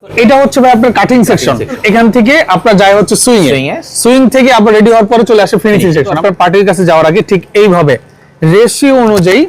এটা হচ্ছে ভাই আপনার কাটিং সেকশন। এখান থেকে আপনার যায় হচ্ছে সুইং এ, সুইং থেকে আপনার রেডি হওয়ার পরে চলে আসে ফিনিশিং সেকশন। আপনার পার্টির কাছে যাওয়ার আগে ঠিক এইভাবে রেশিও অনুযায়ী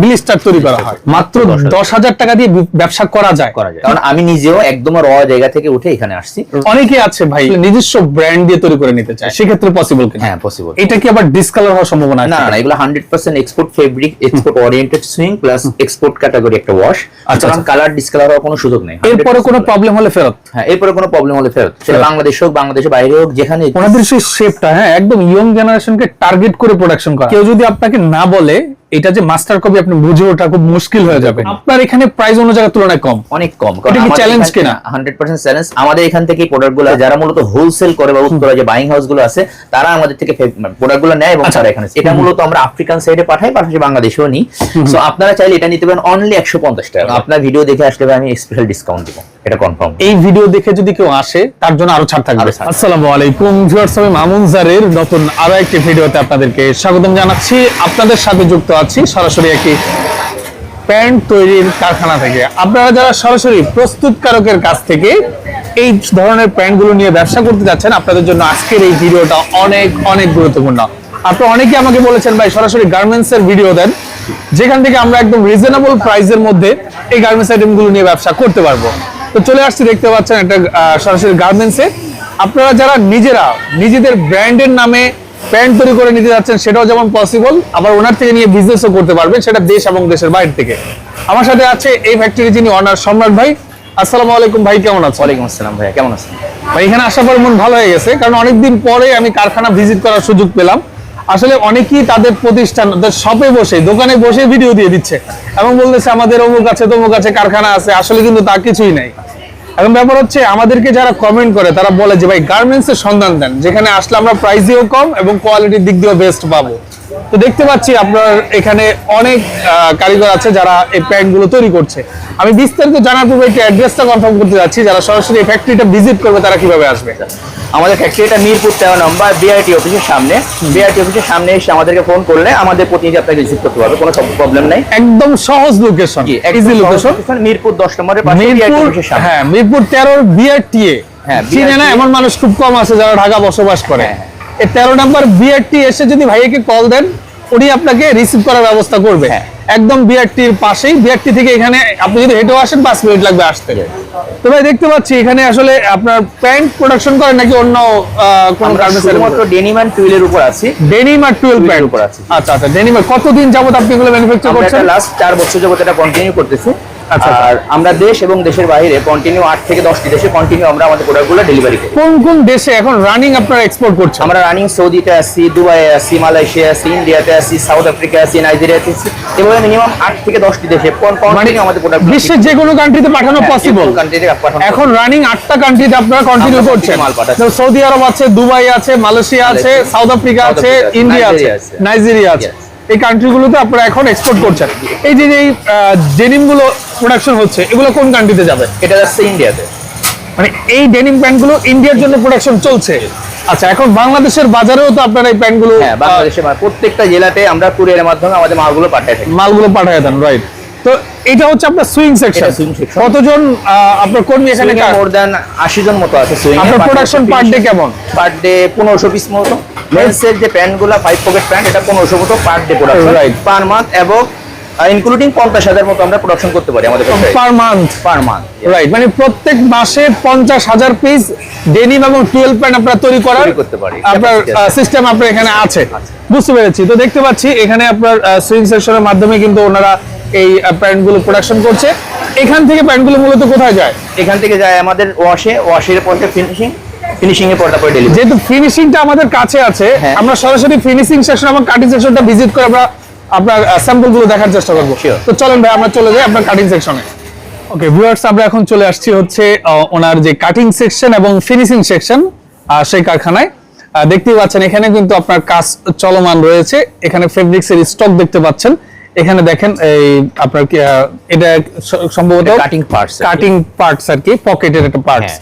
ব্লিস্টার তৈরি করা হয়। মাত্র 10,000 টাকা দিয়ে ব্যবসা করা যায়। কারণ আমি নিজেও একদম র জায়গা থেকে উঠে এখানে আসছি। অনেকে আছে ভাই নিজস্ব ব্র্যান্ড দিয়ে তৈরি করে নিতে চায়, সেক্ষেত্রে পসিবল কিনা? হ্যাঁ পসিবল। এটা কি আবার ডিসকালার হওয়ার সম্ভাবনা আছে? না না, এগুলো 100% export fabric, export oriented swing plus export category একটা ওয়াশ। কারণ কালার ডিসকালার হওয়ার কোনো সুযোগ নেই। এরপরে কোনো প্রবলেম হলে ফেরত? হ্যাঁ, এরপরে কোনো প্রবলেম হলে ফেরত। সেটা বাংলাদেশ হোক, বাংলাদেশের বাইরে হোক, যেখানে। ওনাদের সেই শেপটা হ্যাঁ একদম ইয়ং জেনারেশনকে টার্গেট করে প্রোডাকশন করা। কেউ যদি আপনাকে না বলে এটা যে মাস্টার কপি, আপনি বুঝে ওঠা খুব মুশকিল হয়ে যাবে। আপনার এখানে প্রাইস অন্য জায়গার তুলনায় কম, অনেক কম। এটা কি চ্যালেঞ্জ কিনা? 100% চ্যালেঞ্জ। আমাদের এখান থেকে প্রোডাক্টগুলো যারা মূলত হোলসেল করে বা উত্তরা যে বাইং হাউসগুলো আছে, তারা আমাদের থেকে প্রোডাক্টগুলো নেয় এবং তারা এখানে। এটা মূলত আমরা আফ্রিকান সাইডে পাঠাই, পাশাপাশি বাংলাদেশেও নিই। সো আপনারা চাইলে এটা নিতে পারেন অনলি 150 টাকা। আপনার ভিডিও দেখে আসলে আমি স্পেশাল ডিসকাউন্ট দেব, এটা কনফার্ম। এই ভিডিও দেখে যদি কেউ আসে তার জন্য আরো ছাড় থাকবে। আসসালামু আলাইকুম ভিউয়ার্স, আমি মামুন জারের নতুন আরো একটি ভিডিওতে আপনাদেরকে স্বাগতম জানাচ্ছি। আপনাদের সাথে যুক্ত আছি সরাসরি একটি প্যান্ট তৈরির কারখানা থেকে। আপনারা যারা সরাসরি প্রস্তুতকারকের কাছ থেকে এই ধরনের প্যান্টগুলো নিয়ে ব্যবসা করতে যাচ্ছেন, আপনাদের জন্য আজকের এই ভিডিওটা অনেক অনেক গুরুত্বপূর্ণ। আপনারা অনেকে আমাকে বলেছেন ভাই সরাসরি গার্মেন্টস এর ভিডিও দেন, যেখান থেকে আমরা একদম রিজনেবল প্রাইসের মধ্যে এই গার্মেন্টস আইটেমগুলো নিয়ে ব্যবসা করতে পারবো। তো চলে আসছি, দেখতে পাচ্ছেন একটা সরাসরি গার্মেন্টসে। আপনারা যারা নিজেরা নিজেদের ব্র্যান্ডের নামে প্যান্ট তৈরি করে নিতে যাচ্ছেন, সেটাও যেমন পসিবল, আবার ওনার থেকে নিয়ে বিজনেসও করতে পারবেন, সেটা দেশ এবং দেশের বাইরে থেকে। আমার সাথে আছে এই ফ্যাক্টরি যিনি অনার, সম্রাট ভাই। আসসালামু আলাইকুম ভাই, কেমন আছেন? ওয়ালাইকুম আসসালাম ভাইয়া, কেমন আছেন? ভাই এখানে আসার পর মন ভালো হয়ে গেছে, কারণ অনেকদিন পরে আমি কারখানা ভিজিট করার সুযোগ পেলাম। আসলে অনেকেই তাদের প্রতিষ্ঠান, তাদের শপে বসে, দোকানে বসে ভিডিও দিয়ে দিচ্ছে এবং বলতেছে আমাদের অমুক আছে তমুক আছে, কারখানা আছে। আসলে কিন্তু তা কিছুই নাই। এখন ব্যাপার হচ্ছে আমাদেরকে যারা কমেন্ট করে তারা বলে যে ভাই গার্মেন্টস এর সন্ধান দেন, যেখানে আসলে আমরা প্রাইস দিয়েও কম এবং কোয়ালিটির দিক দিয়েও বেস্ট পাবো। তো দেখতে পাচ্ছি আপনার এখানে অনেক কারিগর আছে যারা এই প্যান্ট গুলো তৈরি করছে। আমি বিস্তারিত জানার পূর্বে একটু অ্যাড্রেসটা কনফার্ম করতে যাচ্ছি, যারা সরাসরি এই ফ্যাক্টরিটা ভিজিট করবে তারা কিভাবে আসবে? আমাদের ফ্যাক্টরিটা মিরপুর 13 নম্বর বিআরটি অফিসের সামনে। বিআরটি অফিসের সামনে এসে আমাদেরকে ফোন করলে আমাদের প্রতিনিধি আপনাকে রিসিভ করতে পারবে, কোনো প্রবলেম নাই। একদম সহজ লোকেশন, ইজি লোকেশন, মিরপুর 10 নম্বরের পাশে বিআরটি অফিসের সামনে। হ্যাঁ, মিরপুর 13 বিআরটি। হ্যাঁ, চিনে না এমন মানুষ খুব কম আছে যারা ঢাকা বসবাস করে। এই 13 নম্বর বিআরটি এসে যদি ভাইয়াকে কল দেন, উনি আপনাকে রিসিভ করার ব্যবস্থা করবে। একদম বিআরটির পাশেই। বিআরটি থেকে এখানে আপনি যদি হেঁটেও আসেন 5 মিনিট লাগবে আসতে। তো ভাই দেখতে পাচ্ছি এখানে আসলে আপনার প্যান্ট প্রোডাকশন করেন নাকি অন্য কোন গার্মেন্টস এর? শুধুমাত্র ডেনিম এন্ড টুইলের উপর আছে। ডেনিম আর টুইল প্যান্ট উপর আছে। আচ্ছা আচ্ছা, ডেনিম। কতদিন যাবত আপনি এগুলো ম্যানুফ্যাকচার করছেন? আমরা লাস্ট 4 বছর যাবত এটা কন্টিনিউ করতেছি। আচ্ছা, আর আমরা দেশ এবং দেশের বাইরে কন্টিনিউ 8 থেকে 10টি দেশে কন্টিনিউ আমরা আমাদের প্রোডাক্টগুলো ডেলিভারি করি। কোন কোন দেশে এখন রানিং আপনারা এক্সপোর্ট করছেন? আমরা রানিং সৌদিতে আছি, দুবাইয়ে আছি, মালয়েশিয়া আছি, ইন্ডিয়াতে আছি, সাউথ আফ্রিকা আছি, নাইজেরিয়াতে আছি। এভাবে মিনিমাম 8 থেকে 10টি দেশে কন্টিনিউ আমাদের প্রোডাক্ট বিশ্বের যে কোনো কান্ট্রিতে পাঠানো পসিবল। এখন রানিং 8টা কান্ট্রিতে আপনারা কন্টিনিউ করছেন। সৌদি আরব আছে, দুবাই আছে, মালয়েশিয়া আছে, সাউথ আফ্রিকা আছে, ইন্ডিয়া আছে, নাইজেরিয়া আছে। এই কান্ট্রিগুলোতে আপনারা এখন এক্সপোর্ট করছেন। এই যে এই ডেনিম গুলো প্রোডাকশন হচ্ছে, এগুলো কোন কান্ট্রিতে যাবে? এটা যাচ্ছে ইন্ডিয়াতে। মানে এই ডেনিম প্যান্টগুলো ইন্ডিয়ার জন্য প্রোডাকশন চলছে। আচ্ছা, এখন বাংলাদেশের বাজারেও তো আপনারা এই প্যান্টগুলো? হ্যাঁ, বাংলাদেশে প্রত্যেকটা জেলাতে আমরা কুরিয়ারের মাধ্যমে আমাদের মালগুলো পাঠিয়ে থাকি। মালগুলো পাঠিয়ে দেন, রাইট। তো এটা হচ্ছে আপনার সুইং সেকশন। কতজন আপনার কর্মী এখানে? মোর দ্যান 80 জন মতো আছে সুইং এ। আপনার প্রোডাকশন পার ডে কেমন? পার ডে 1500 পিস মতো। মেন্সের যে প্যান্টগুলো 5 পকেট প্যান্ট, এটা 1500 মতো per day production, right, per month. এবং ইনক্লুডিং 50,000 মতো আমরা প্রোডাকশন করতে পারি আমাদের per month. Per month, right. মানে প্রত্যেক মাসে 50,000 পিস ডেনিম এবং 12 প্যান্ট আপনারা তৈরি করতে পারি। আপনার সিস্টেম আপনার এখানে আছে, বুঝতে পেরেছি। তো দেখতে পাচ্ছি এখানে আপনার সুইং সেকশনের মাধ্যমে কিন্তু ওনারা এই প্যান্টগুলো প্রোডাকশন করছে। এখান থেকে প্যান্টগুলো মূলত কোথায় যায়? এখান থেকে যায় আমাদের ওয়াশের পরে ফিনিশিং এর পরে তারপরে ডেলিভারি। যেহেতু ফিনিশিংটা আমাদের কাছে আছে, আমরা সরাসরি ফিনিশিং সেকশন এবং কাটিং সেকশনটা ভিজিট করে আমরা আপনার স্যাম্পল গুলো দেখার চেষ্টা করবো। তো চলেন ভাই আমরা চলে যাই আপনার কাটিং সেকশনে। ওকে ভিউয়ার্স, আমরা এখন চলে আসছি হচ্ছে ওনার যে কাটিং সেকশন এবং ফিনিশিং সেকশন সেই কারখানায়। দেখতেই পাচ্ছেন এখানে কিন্তু আপনার কাজ চলমান রয়েছে। এখানে ফেব্রিক্স এর স্টক দেখতে পাচ্ছেন। এখানে দেখেন এই আপনার এটা সম্ভবত কাটিং পার্টস আর কি, পকেটের একটা পার্টস।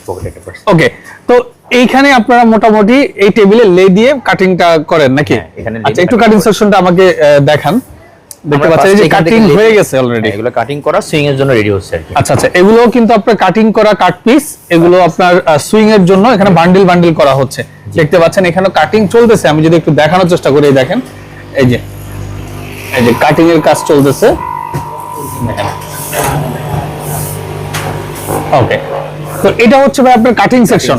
ওকে, তো এইখানে আপনারা মোটামুটি এই টেবিলে লে দিয়ে কাটিংটা করেন নাকি? আচ্ছা, একটু কাটিং সেকশনটা আমাকে দেখান। দেখতে পাচ্ছেন এই যে কাটিং হয়ে গেছে অলরেডি, এগুলো কাটিং করা সুইং এর জন্য রেডি হচ্ছে আর কি। আচ্ছা আচ্ছা, এগুলো কিন্তু আপনার কাটিং করা কাট পিস, এগুলো আপনার সুইং এর জন্য এখানে বান্ডিল বান্ডিল করা হচ্ছে। দেখতে পাচ্ছেন এখানে কাটিং চলতেছে, আমি যদি একটু দেখানোর চেষ্টা করি, দেখেন এই যে কাটিং এর কাজ চলতেছে। ওকে, তো এটা হচ্ছে ভাই আপনার কাটিং সেকশন।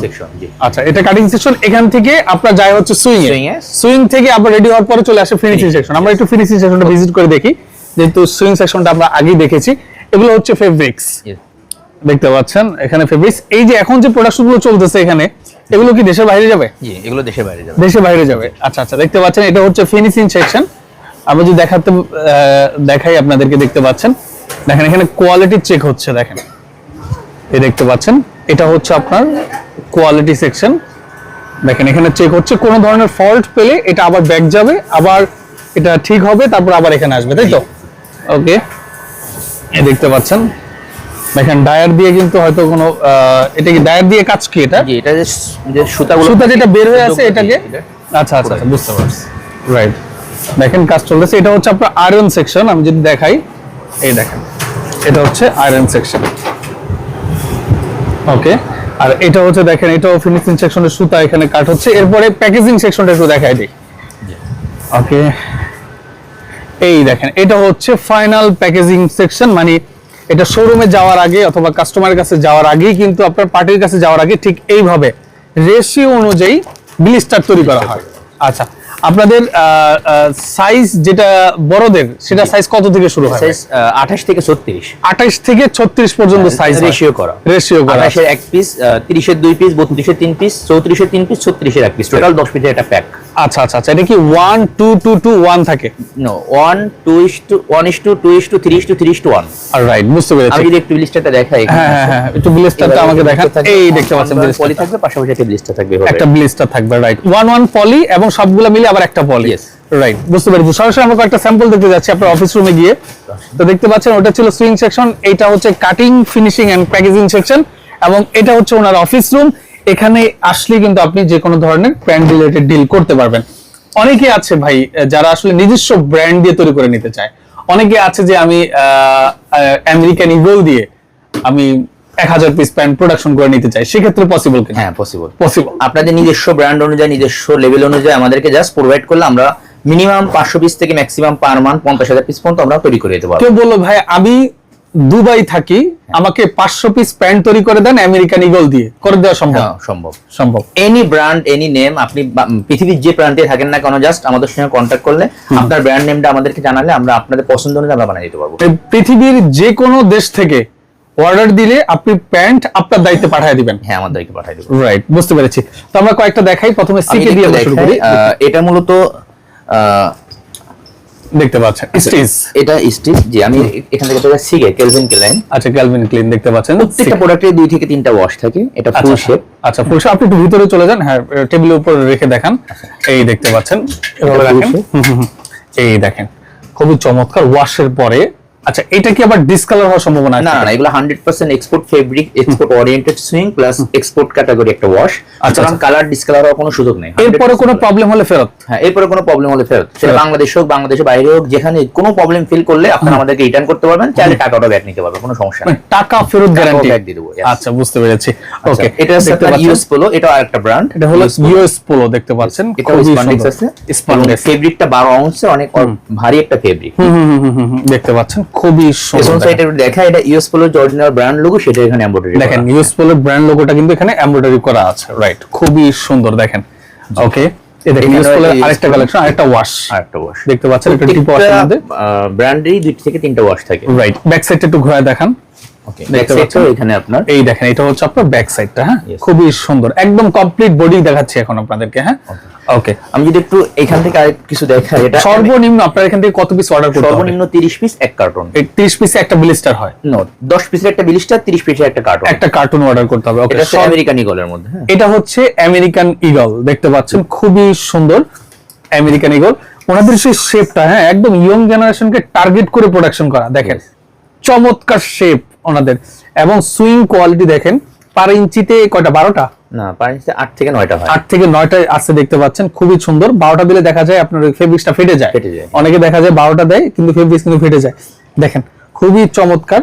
আচ্ছা, এটা কাটিং সেকশন, এখান থেকে আপনার যায় হচ্ছে সুইং এ, সুইং থেকে আবার রেডি হওয়ার পরে চলে আসে ফিনিশিং সেকশন। আমরা একটু ফিনিশিং সেকশনটা ভিজিট করে দেখি, যেহেতু সুইং সেকশনটা আমরা আগেই দেখেছি। এগুলো হচ্ছে ফেব্রিক্স, দেখতে পাচ্ছেন এখানে ফেব্রিক্স। এই যে এখন যে প্রোডাকশন গুলো চলতেছে এখানে, এগুলো কি দেশের বাইরে যাবে? জি, এগুলো দেশের বাইরে যাবে। দেশের বাইরে যাবে, আচ্ছা আচ্ছা। দেখতে পাচ্ছেন এটা হচ্ছে ফিনিশিং সেকশন। আমি যদি দেখাই আপনাদেরকে, দেখতে পাচ্ছেন দেখেন এখানে কোয়ালিটি চেক হচ্ছে, দেখেন এই দেখতে পাচ্ছেন এটা হচ্ছে আপনার কোয়ালিটি সেকশন। দেখেন এখানে চেক হচ্ছে, কোনো ধরনের ফল্ট পেলে এটা আবার ব্যাক যাবে, আবার এটা ঠিক হবে, তারপর আবার এখানে আসবে, তাই তো? ওকে, এই দেখতে পাচ্ছেন দেখেন ডায়ার দিয়ে কিন্তু হয়তো কোনো এটা কি ডায়ার দিয়ে কাজ কি এটা? জি, এটা যে সুতা যেটা বের হয়ে আছে এটাকে, আচ্ছা আচ্ছা বুঝতে পারছি, রাইট। দেখেন কাজ চলতেছে, এটা হচ্ছে আপনার আয়রন সেকশন। আমি যদি দেখাই, এই দেখেন এটা হচ্ছে আয়রন সেকশন। ওকে, আর এটা হচ্ছে দেখেন এটাও ফিনিশিং সেকশনের সুতা এখানে কাট হচ্ছে। এরপরে প্যাকেজিং সেকশনটা একটু দেখাই দিই। ওকে, এই দেখেন এটা হচ্ছে ফাইনাল প্যাকেজিং সেকশন, মানে এটা শোরুমে যাওয়ার আগে অথবা কাস্টমারের কাছে যাওয়ার আগেই কিন্তু আপনার পার্টির কাছে যাওয়ার আগে ঠিক এইভাবে রেশিও অনুযায়ী ব্লিস্টার তৈরি করা হয়। আচ্ছা, আপনাদের সাইজ যেটা বড়দের, সেটা সাইজ কত থেকে শুরু হয়? সাইজ 28 থেকে 36, 28 থেকে 36 পর্যন্ত সাইজ রেশিও করা। 28 এর এক পিস, 30 এর 2 পিস, 32 এর 3 পিস, 34 এর 3 পিস, 36 এর এক পিস, টোটাল 10 পিসের একটা প্যাক। আচ্ছা আচ্ছা আচ্ছা, এটা কি 1 2 2 2 1 থাকে? নো, 1 2 2 3 3 1। অলরাইট, বুঝতে পেরেছি। আমি যদি একটু ব্লিস্টারটা দেখাই, হ্যাঁ হ্যাঁ হ্যাঁ, একটু ব্লিস্টারটা আমাকে দেখান। এই দেখতে পাচ্ছেন পলি থাকবে, পাশাপাশি একটা ব্লিস্টার থাকবে, একটা ব্লিস্টার থাকবে, রাইট। 1 1 পলি এবং সবগুলো মিলে আবার একটা পলি, রাইট, বুঝতে পেরেছি। সরাসরি আমরা একটা স্যাম্পল দেখতে যাচ্ছি আপনার অফিস রুমে গিয়ে। তো দেখতে পাচ্ছেন ওটা ছিল সুইং সেকশন, এটা হচ্ছে cutting, finishing and packaging section, এবং এটা হচ্ছে ওনার অফিস রুম। এখানে আসলে কিন্তু আপনি যে কোনো ধরনের ব্র্যান্ড রিলেটেড ডিল করতে পারবেন। অনেকে আছে ভাই যারা আসলে নিজস্ব ব্র্যান্ড দিয়ে তৈরি করে নিতে চায়। অনেকে আছে যে আমি আমেরিকান ইগল দিয়ে আমি 1000 পিস প্যান্ট প্রোডাকশন করে নিতে চাই, সেক্ষেত্রে পসিবল কিনা? হ্যাঁ, পসিবল। আপনাদের নিজস্ব ব্র্যান্ড অনুযায়ী, নিজস্ব লেভেল অনুযায়ী আমাদেরকে জাস্ট প্রোভাইড করলে আমরা মিনিমাম 500 পিস থেকে ম্যাক্সিমাম পার মান্থ 50,000 পিস পর্যন্ত আমরা তৈরি করে দিতে পারবো। কেউ বললো ভাই আমি দুবাই থাকি, আমাকে 500 পিস প্যান্ট তৈরি করে দেন আমেরিকান ইগল দিয়ে, করে দেওয়া সম্ভব? সম্ভব, সম্ভব। এনি ব্র্যান্ড, এনি নেম, আপনি পৃথিবীর যে প্রান্তে থাকেন না কেন, জাস্ট আমাদের সঙ্গে কন্ট্যাক্ট করলে, আপনার ব্র্যান্ড নেমটা আমাদেরকে জানালে আমরা আপনাদের পছন্দ অনুযায়ী আমরা বানিয়ে দিতে পারবো। পৃথিবীর যে কোনো দেশ থেকে অর্ডার দিলে আপনি প্যান্ট আপনার দায়িত্বে পাঠিয়ে দিবেন? হ্যাঁ, আমার দায়িত্বে পাঠিয়ে দেব। রাইট, বুঝতে পেরেছি। তো আমরা কয়েকটা দেখাই, প্রথমে সিকে দিয়ে শুরু করি। এটা মূলত দেখতে পাচ্ছেন স্টিচ, এটা স্টিচ। জি, আমি এখান থেকে দেখা সিকে কেলভিন ক্লাইন। আচ্ছা, ক্যালভিন ক্লিন দেখতে পাচ্ছেন। প্রত্যেকটা প্রোডাক্টে 2 থেকে 3টা ওয়াশ থাকে, এটা ফুল শেপ। আচ্ছা, ফুল শেপ। আপনি একটু ভিতরে চলে যান, হ্যাঁ টেবিলের উপর রেখে দেখান। এই দেখতে পাচ্ছেন, এভাবে রাখেন। এই দেখেন খুবই চমৎকার ওয়াশের পরে। আচ্ছা, এটা কি আবার ডিসকালার হওয়ার সম্ভাবনা আছে? না না, এগুলো 100% export fabric, export oriented swing plus export category একটা ওয়াশ। আচ্ছা, কালার ডিসকালার হওয়ার কোনো সুযোগ নেই। এরপরে কোনো প্রবলেম হলে ফেরত? হ্যাঁ, এরপরে কোনো প্রবলেম হলে ফেরত। সেটা বাংলাদেশ হোক, বাংলাদেশের বাইরে হোক, যেখানে কোনো প্রবলেম ফিল করলে আপনারা আমাদেরকে রিটার্ন করতে পারবেন, চাইলে টাকাটা ব্যাক নিতে পারবেন, কোনো সমস্যা নেই। টাকা ফেরত গ্যারান্টি ব্যাক দিয়ে দেবো। আচ্ছা, বুঝতে পেরেছি। ওকে, এটা দেখতে পাচ্ছেন ইউএস পোলো, এটা আরেকটা ব্র্যান্ড। এটা হলো ইউএস পোলো, দেখতে পাচ্ছেন। এটা স্পন্ডেক্স আছে, স্পন্ডেক্স ফেব্রিকটা 12 আউন্সে, অনেক ভারী একটা ফেব্রিক। দেখতে পাচ্ছেন খুবই সুন্দর। দেখা, এটা ইউএস পোলোর অরিজিনাল ব্র্যান্ড লোগো, সেটা এখানে এমব্রয়ডারি। দেখেন ইউএস পোলোর ব্র্যান্ড লোগোটা কিন্তু এখানে এমব্রয়ডারি করা আছে, রাইট, খুবই সুন্দর। দেখেন ওকে, এই দেখেন ইউএস পোলোর আরেকটা কালেকশন, আরেকটা ওয়াশ, দেখতে পাচ্ছেন। এটা টিপ ওয়াশের মধ্যে ব্র্যান্ডেরই 2 থেকে 3টা ওয়াশ থাকে, রাইট। ব্যাক সাইডটা একটু ঘুরে দেখান। ওকে, দেখতে পাচ্ছেন এখানে আপনার, এই দেখেন এটা হচ্ছে আপনার ব্যাক সাইডটা। হ্যাঁ, খুবই সুন্দর, একদম কমপ্লিট বডি দেখাচ্ছি এখন আপনাদেরকে। হ্যাঁ, ওকে। আমি যদি একটু এখান থেকে আরেক কিছু দেখাই, এটা সর্বনিম্ন আপনার এখান থেকে কত পিস অর্ডার করতে হবে? সর্বনিম্ন 30 পিস এক কার্টন। 30 পিসে একটা ব্লিস্টার হয়? নো, 10 পিসের একটা ব্লিস্টার, 30 পিসের একটা কার্টন। একটা কার্টুন অর্ডার করতে হবে। ওকে, এটা আমেরিকান ইগলের মধ্যে। এটা হচ্ছে আমেরিকান ইগল, দেখতে পাচ্ছেন খুবই সুন্দর আমেরিকান ইগল। ওনাদের সেই শেপটা, হ্যাঁ, একদম ইয়ং জেনারেশনকে টার্গেট করে প্রোডাকশন করা। দেখেন চমৎকার শেপ ওনাদের, এবং সুইং কোয়ালিটি দেখেন। পার ইঞ্চিতে কয়টা? 12টা না পানিতে 8 থেকে 9টা হয়। 8 থেকে 9টা আছে দেখতে পাচ্ছেন, খুবই সুন্দর। 12টা দিলে দেখা যায় আপনার ফেব্রিক্সটা ফেটে যায়। অনেকে দেখা যায় 12টা দেয় কিন্তু ফেব্রিক্স কিন্তু ফেটে যায়। দেখেন খুবই চমৎকার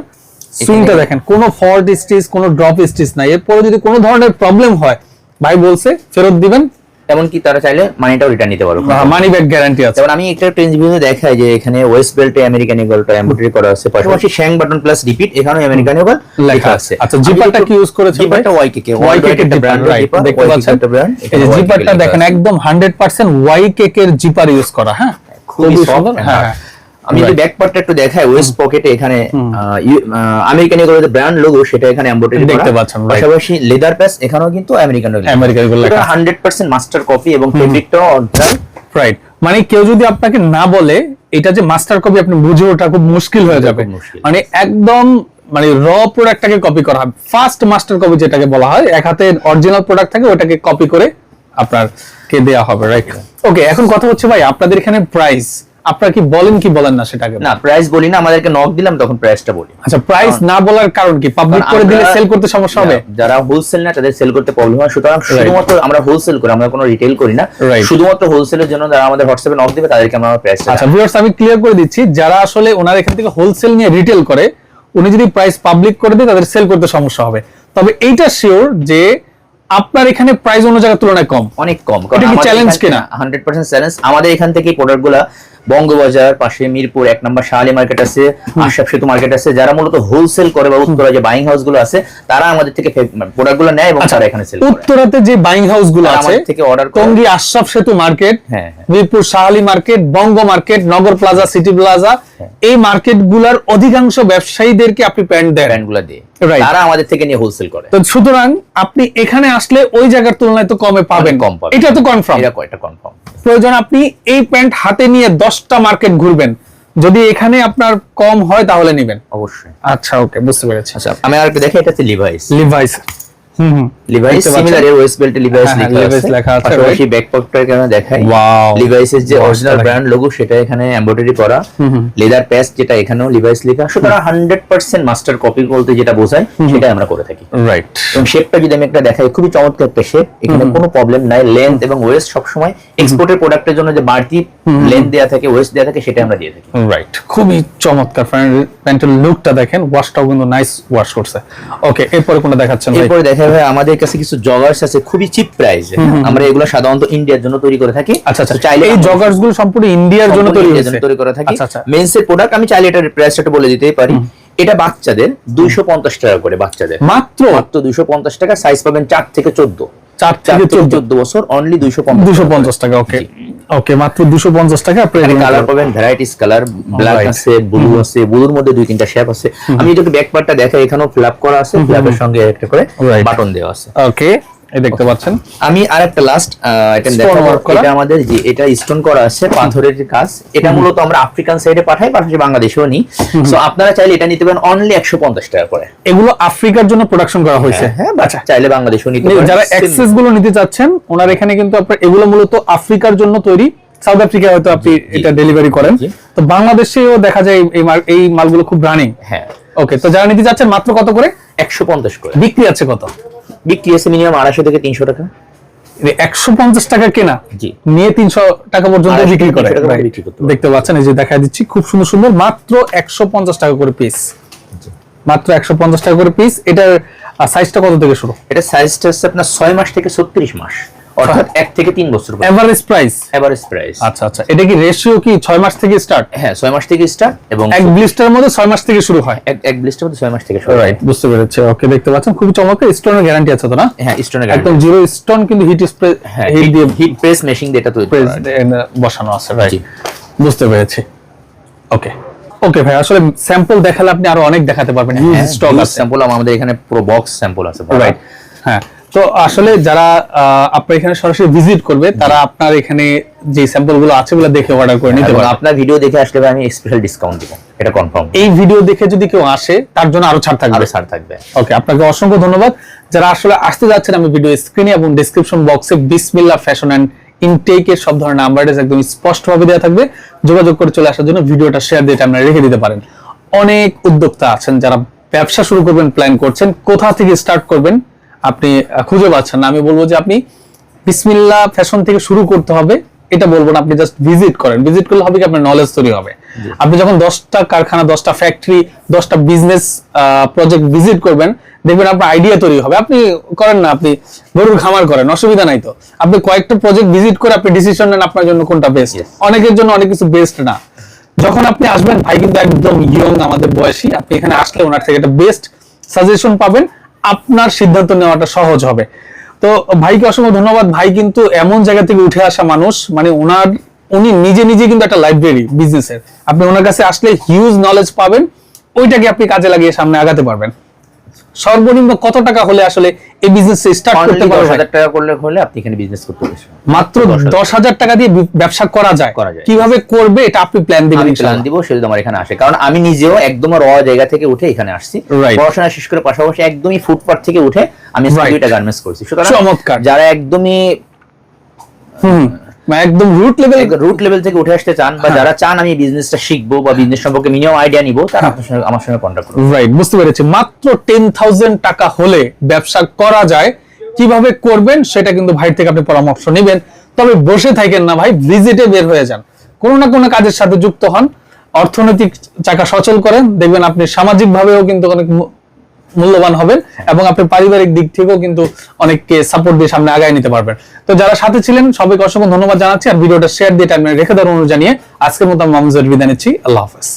সুইংটা, দেখেন কোনো ফল্ট স্টিচ, কোনো ড্রপ স্টিচ নাই। এরপরে যদি কোনো ধরনের প্রবলেম হয় ভাই বলছে ফেরত দিবেন, এমনকি তারা চাইলে মানিটাও রিটার্ন নিতে পারবে, মানি ব্যাক গ্যারান্টি আছে। যেমন আমি একটা ট্রেন্ড ভিডিওতে দেখাই যে এখানে ওয়েস্ট বেল্টে আমেরিকান ইগলটা এমব্রয়ডারি করা আছে, পাশাপাশি শ্যাং বাটন প্লাস রিপিট, এখানেও আমেরিকান ইগল লেখা আছে। আচ্ছা জিপারটা কি ইউজ করেছেন? জিপারটা ওয়াইকেকে একটা ব্র্যান্ড, রাইট, দেখতে পাচ্ছেন এই যে জিপারটা দেখেন একদম 100% ওয়াইকেকে এর জিপার ইউজ করা। হ্যাঁ খুবই সুন্দর। হ্যাঁ আমি যদি ব্যাক পার্টটা একটু দেখাই, ওয়েস্ট পকেটে এখানে আমেরিকান ইগলের যে ব্র্যান্ড লোগো সেটা এখানে এমব্রয়ডারি দেখতে পাচ্ছেন, পাশাপাশি লেদার প্যাচ এখানেও কিন্তু আমেরিকান ইগল লেখা, 100% মাস্টার কপি এবং ফেব্রিকটাও অরিজিনাল, রাইট। মানে কেউ যদি আপনাকে না বলে এটা যে মাস্টার কপি, আপনি বুঝে ওটা খুব মুশকিল হয়ে যাবে। মানে একদম মানে র প্রোডাক্টটাকে কপি করা হয়, ফার্স্ট মাস্টার কপি যেটাকে বলা হয়, এক হাতে অরিজিনাল প্রোডাক্ট থাকে ওটাকে কপি করে আপনার কে দেয়া হবে, রাইট। ওকে, এখন কথা হচ্ছে ভাই আপনাদের এখানে প্রাইস আপনারা কি বলেন কি বলেন না সেটাকে? না প্রাইস বলি না, আমাদেরকে নক দিলাম তখন প্রাইসটা বলি। আচ্ছা, প্রাইস না বলার কারণ কি? পাবলিক করে দিলে সেল করতে সমস্যা হবে? যারা হোলসেল না তাদের সেল করতে প্রবলেম হয়, সুতরাং শুধুমাত্র আমরা হোলসেল করি, আমরা কোনো রিটেল করি না, শুধুমাত্র হোলসেলের জন্য যারা আমাদের হোয়াটসঅ্যাপে নক দিবে তাদেরকে আমরা প্রাইস। আচ্ছা ভিউয়ার্স, আমি ক্লিয়ার করে দিচ্ছি, যারা আসলে ওনার এখান থেকে হোলসেল নিয়ে রিটেল করে উনি যদি প্রাইস পাবলিক করে দেয় তাদের সেল করতে সমস্যা হবে। তবে এইটা শিওর যে আপনার এখানে প্রাইস অন্য জায়গার তুলনায় কম, অনেক কম। এটা কি চ্যালেঞ্জ কিনা? 100% চ্যালেঞ্জ। আমাদের এখান থেকে প্রোডাক্টগুলো বঙ্গবাজার পাশে মিরপুর 1 নম্বর শাহালি মার্কেট আছে, আশরাফ সেতু মার্কেট আছে, যারা মূলত হোলসেল করে বা উত্তরা যে বাইং হাউস গুলো আছে তারা আমাদের থেকে প্রোডাক্টগুলো নেয় এবং তারা এখানে সেল করে। উত্তরাতে যে বাইং হাউস গুলো আছে আমাদের থেকে অর্ডার করে, টঙ্গী আশরাফ সেতু মার্কেট, মিরপুর শাহালি মার্কেট, বঙ্গ মার্কেট, নগর প্লাজা, সিটি প্লাজা, এই মার্কেট গুলার অধিকাংশ ব্যবসায়ীদেরকে আপনি প্যান্ট দেন, প্যান্টগুলো দিয়ে তারা আমাদের থেকে নিয়ে হোলসেল করে। তো সুতরাং আপনি এখানে আসলে ওই জায়গার তুলনায় তো কমে পাবেন, এটা তো কনফার্ম, এটা কনফার্ম। প্রয়োজন আপনি এই প্যান্ট হাতে নিয়ে 10টা মার্কেট ঘুরবেন, যদি এখানে আপনার কম হয় তাহলে নেবেন অবশ্যই। আচ্ছা ওকে, বুঝতে পেরেছি। আচ্ছা আমি আরেকটা দেখি, এটা হচ্ছে লিভাইস। লিভাইস সিমিলার এর ওয়েস্ট বেল্টে লিভাইস লেখা আছে, পাশাপাশি ব্যাক পকেটটা এখানে দেখাই। ওয়াও, লিভাইসের যে অরিজিনাল ব্র্যান্ড লোগো সেটা এখানে এমব্রয়ডারি করা, লেদার প্যাচ যেটা এখানেও লিভাইস লেখা, সুতরাং 100% মাস্টার কপি বলতে যেটা বোঝায় সেটা আমরা করে থাকি, রাইট। এবং শেপটা যদি আমি একটা দেখাই, খুবই চমৎকার একটা শেপ, এখানে কোনো প্রবলেম নাই। লেন্থ এবং ওয়েস্ট সব সময় এক্সপোর্টের প্রোডাক্টের জন্য যে বাড়তি লেন্থ দেয়া থাকে, ওয়েস্ট দেয়া থাকে, সেটা আমরা দিয়ে থাকি, রাইট। খুবই চমৎকার প্যান্টের লুকটা দেখেন, ওয়াশটাও কিন্তু নাইস ওয়াশ করছে। ওকে, এরপর কোনটা দেখাচ্ছেন? এরপর দেখা ভাই আমাদের কাছে কিছু জগার্স আছে খুবই চিপ প্রাইসে, আমরা এগুলো সাধারণত ইন্ডিয়ার জন্য তৈরি করে থাকি। আচ্ছা আচ্ছা, চাইলে এই জগার্স গুলো সম্পূর্ণ ইন্ডিয়ার জন্য তৈরি করে থাকি। মেন্সের প্রোডাক্ট আমি চাইলে এটার প্রাইসটা বলে দিতেই পারি। এটা বাচ্চাদের 250 টাকা করে, বাচ্চাদের মাত্র 250 টাকা, সাইজ পাবেন 4 থেকে 14, 4 থেকে 14 বছর, অনলি 250 টাকা। ওকে ওকে, মাত্র 250 টাকা। আপনি কালার পাবেন ভ্যারাইটিস কালার, ব্ল্যাক আছে, ব্লু আছে, ব্লুর মধ্যে 2-3টা শেপ আছে। আমি যদি ব্যাক পার্টটা দেখাই, এখানেও ফ্ল্যাপ করা আছে, ফ্ল্যাপের সঙ্গে একটা করে বাটন দেওয়া আছে। ওকে, এই দেখতে পাচ্ছেন। আমি আরেকটা লাস্ট আইটেম দেখাবো, এটা আমাদের যে এটা স্টোন করা আছে, পাথরের কাজ, এটা মূলত আমরা আফ্রিকান সাইডে পাঠাই, পাশাপাশি বাংলাদেশেও নিই। সো আপনারা চাইলে এটা নিতে পারেন অনলি 150 টাকা করে। এগুলো আফ্রিকার জন্য প্রোডাকশন করা হয়েছে, হ্যাঁ, আচ্ছা চাইলে বাংলাদেশেও নিতে পারেন। যারা অ্যাক্সেস গুলো নিতে চাচ্ছেন ওনার এখানে কিন্তু আপনারা এগুলো মূলত আফ্রিকার জন্য তৈরি, সাউথ আফ্রিকায় হয়তো আপনি এটা ডেলিভারি করেন, তো বাংলাদেশেও দেখা যায় এই মালগুলো খুব রানিং। হ্যাঁ ওকে, তো যারা নিতে চাচ্ছেন মাত্র কত করে? 150 করে। বিক্রি আছে কত? বিক্রি আছে মিনিমাম 250 থেকে 300 টাকা। 150 টাকা কেনা, জি, নিয়ে 300 টাকা পর্যন্ত বিক্রি করে। দেখতে পাচ্ছেন, এই যে দেখা দিচ্ছি, খুব সুন্দর সুন্দর, মাত্র 150 টাকা করে পিস, মাত্র 150 টাকা করে পিস। এটার সাইজটা কত থেকে শুরু? এটা সাইজটা হচ্ছে আপনার 6 মাস থেকে 36 মাস, অর্থাৎ 1 থেকে 3 বছর। Average price? Average price. আচ্ছা আচ্ছা, এটা কি রেশিও কি 6 মাস থেকে স্টার্ট? হ্যাঁ, 6 মাস থেকে স্টার্ট, এবং এক ব্লিস্টারের মধ্যে 6 মাস থেকে শুরু হয়, এক ব্লিস্টারের মধ্যে 6 মাস থেকে শুরু হয়, রাইট, বুঝতে পেরেছি। ওকে, দেখতে পাচ্ছেন খুবই চমৎকার। স্টোনের গ্যারান্টি আছে তো না? হ্যাঁ, স্টোনের গ্যারান্টি, একদম জিরো স্টোন, কিন্তু হিট স্প্রে, হিট দিয়ে, হিট প্রেস মেশিন দিয়ে এটা তৈরি বসানো আছে, রাইট, বুঝতে পেরেছি। ওকে ওকে ভাই, আসলে স্যাম্পল দেখালে আপনি আরো অনেক দেখাতে পারবেন, হিউজ স্টক আছে। স্যাম্পল আমাদের এখানে পুরো বক্স স্যাম্পল আছে, রাইট। হ্যাঁ, তো আসলে যারা আপনার এখানে সরাসরি ভিজিট করবে তারা আপনার এখানে যে স্যাম্পল গুলো আছে ওগুলো দেখে অর্ডার করে নিতে পারবে। আপনার ভিডিও দেখে আসলে আমি স্পেশাল ডিসকাউন্ট দিব, এটা কনফার্ম। এই ভিডিও দেখে যদি কেউ আসে তার জন্য আরো ছাড় থাকবে, ওকে, আপনাকে অসংখ্য ধন্যবাদ। যারা আসলে আসতে যাচ্ছেন, আমি ভিডিও স্ক্রিনে এবং ডেসক্রিপশন বক্সে বিসমিল্লাহ ফ্যাশন এন্ড ইনটেকের সব ধরনের নাম্বার একদম স্পষ্টভাবে দেওয়া থাকবে, যোগাযোগ করে চলে আসার জন্য ভিডিওটা শেয়ার দিয়ে আপনারা রেখে দিতে পারেন। অনেক উদ্যোক্তা আছেন যারা ব্যবসা শুরু করবেন, প্ল্যান করছেন, কোথা থেকে স্টার্ট করবেন আপনি খুঁজে পাচ্ছেন না, আমি বলবো যে আপনি বিসমিল্লাহ ফ্যাশন থেকে শুরু করতে হবে, এটা বলবো না। আপনি জাস্ট ভিজিট করেন, ভিজিট করলে হবে কি আপনার নলেজ তৈরি হবে। আপনি যখন 10টা কারখানা, 10টা ফ্যাক্টরি, 10টা বিজনেস প্রজেক্ট ভিজিট করবেন, দেখবেন আপনার আইডিয়া তৈরি হবে। আপনি করেন না, আপনি গরুর খামার করেন, অসুবিধা নাই তো, আপনি কয়েকটা প্রজেক্ট ভিজিট করে আপনি ডিসিশন নেন আপনার জন্য কোনটা বেস্ট। অনেকের জন্য অনেক কিছু বেস্ট না। যখন আপনি আসবেন, ভাই কিন্তু একদম ইয়ং, আমাদের বয়সী, আপনি এখানে আসলে ওনার থেকে একটা বেস্ট সাজেশন পাবেন, আপনার সিদ্ধান্ত নেওয়াটা সহজ হবে। তো ভাইকে অসংখ্য ধন্যবাদ। ভাই কিন্তু এমন জায়গা থেকে উঠে আসা মানুষ, মানে উনি নিজে নিজে কিন্তু একটা লাইব্রেরি বিজনেসের। আপনি ওনার কাছে আসলে হিউজ নলেজ পাবেন, ওইটাকে আপনি কাজে লাগিয়ে সামনে আগাতে পারবেন। সর্বনিম্ন কত টাকা হলে আসলে এই বিজনেস স্টার্ট করতে পারবেন? 10,000 টাকা করলে হলে আপনি এখানে বিজনেস করতে পারবেন। মাত্র 10,000 টাকা দিয়ে ব্যবসা করা যায়। কিভাবে করবে এটা আপনি প্ল্যান দিবেন? প্ল্যান দিব, সেটা আমার এখানে আসে, কারণ আমি নিজেও একদম র জায়গা থেকে উঠে এখানে আসছি। পড়াশোনা শেষ করে পাশাপাশি একদমই ফুটপাথ থেকে উঠে আমি 2টা গার্মেন্টস করছি। সুতরাং চমৎকার। যারা একদমই একদম রুট লেভেল থেকে উঠে আসতে চান, বা যারা চান আমি বিজনেসটা শিখবো বা বিজনেস সম্পর্কে মিনিমাম আইডিয়া নিব, তারা আমার সঙ্গে কন্টাক্ট করুন। রাইট, বুঝতে পেরেছি। মাত্র 10,000 টাকা হলে ব্যবসা করা যায়। কিভাবে করবেন সেটা কিন্তু ভাই থেকে আপনি পরামর্শ নেবেন। তবে বসে থাকেন না ভাই, ভিজিটে বের হয়ে যান, কোনো না কোনো কাজের সাথে যুক্ত হন, অর্থনৈতিক চাকা সচল করেন, দেখবেন আপনি সামাজিক ভাবেও কিন্তু অনেক মূল্যবান হবেন, এবং আপনি পারিবারিক দিক থেকেও কিন্তু অনেককে সাপোর্ট দিয়ে সামনে আগায় নিতে পারবেন। তো যারা সাথে ছিলেন সবাইকে অসংখ্য ধন্যবাদ জানাচ্ছি, আর ভিডিওটা শেয়ার দিয়ে টাইম রেখে দেওয়ার অনুরোধ জানিয়ে আজকের মতো মামুন জারির বিদায় নিচ্ছি। আল্লাহ হাফেজ।